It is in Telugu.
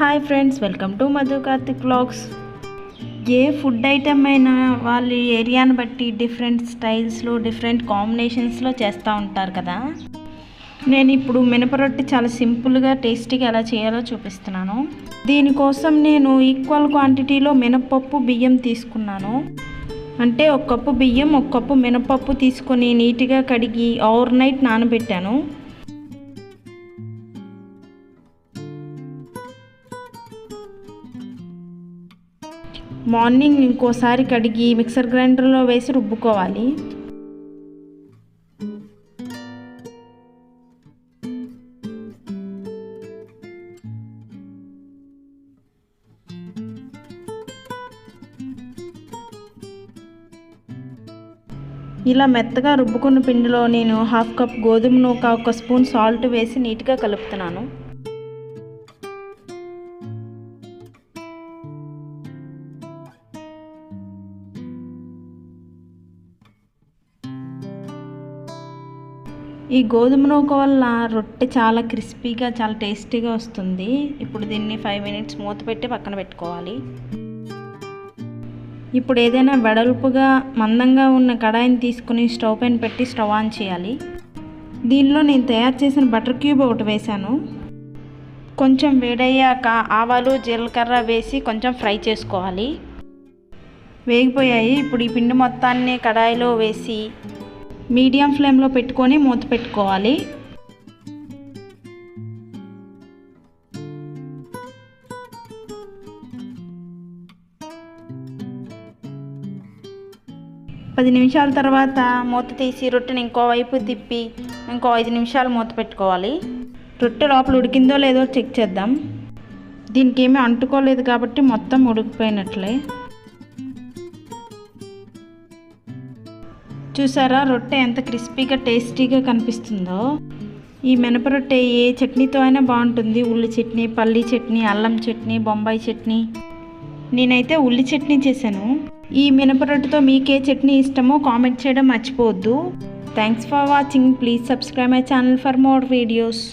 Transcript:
Hi friends, welcome to Madhu Karthik vlogs. A food item అయినా వాళ్ళ ఏరియాని బట్టి డిఫరెంట్ స్టైల్స్లో డిఫరెంట్ కాంబినేషన్స్లో చేస్తూ ఉంటారు కదా. నేను ఇప్పుడు మినపరొట్టి చాలా సింపుల్గా టేస్టీగా ఎలా చేయాలో చూపిస్తున్నాను. దీనికోసం నేను ఈక్వల్ క్వాంటిటీలో మినపప్పు బియ్యం తీసుకున్నాను. అంటే ఒక కప్పు బియ్యం, ఒక కప్పు మినపప్పు తీసుకొని నీట్గా కడిగి ఓవర్ నైట్ నానబెట్టాను. మార్నింగ్ ఇంకోసారి కడిగి మిక్సర్ గ్రైండర్లో వేసి రుబ్బుకోవాలి. ఇలా మెత్తగా రుబ్బుకున్న పిండిలో నేను హాఫ్ కప్ గోధుమ నూక, ఒక స్పూన్ సాల్ట్ వేసి నీట్గా కలుపుతున్నాను. ఈ గోధుమ నూక వల్ల రొట్టె చాలా క్రిస్పీగా, చాలా టేస్టీగా వస్తుంది. ఇప్పుడు దీన్ని 5 minutes మూత పెట్టి పక్కన పెట్టుకోవాలి. ఇప్పుడు ఏదైనా వెడల్పుగా మందంగా ఉన్న కడాయిని తీసుకుని స్టవ్ పైన పెట్టి స్టవ్ ఆన్ చేయాలి. దీనిలో నేను తయారు చేసిన బటర్ క్యూబ్ ఒకటి వేశాను. కొంచెం వేడయ్యాక ఆవాలు, జీలకర్ర వేసి కొంచెం ఫ్రై చేసుకోవాలి. వేగిపోయాయి. ఇప్పుడు ఈ పిండి మొత్తాన్ని కడాయిలో వేసి మీడియం ఫ్లేమ్లో పెట్టుకొని మూత పెట్టుకోవాలి. పది నిమిషాల తర్వాత మూత తీసి రొట్టెని ఇంకో వైపు తిప్పి ఇంకో 5 నిమిషాలు మూత పెట్టుకోవాలి. రొట్టె లోపల ఉడికిందో లేదో చెక్ చేద్దాం. దీనికి ఏమీ అంటుకోలేదు కాబట్టి మొత్తం ఉడికిపోయినట్లే. చూసారా రొట్టె ఎంత క్రిస్పీగా టేస్టీగా కనిపిస్తుందో. ఈ మినపరొట్టె ఏ చట్నీతో అయినా బాగుంటుంది. ఉల్లి చట్నీ, పల్లీ చట్నీ, అల్లం చట్నీ, బొంబాయి చట్నీ. నేనైతే ఉల్లి చట్నీ చేశాను. ఈ మినపరొట్టెతో మీకే చట్నీ ఇష్టమో కామెంట్ చేయడం మర్చిపోవద్దు. Thanks for watching. Please subscribe my channel for more videos.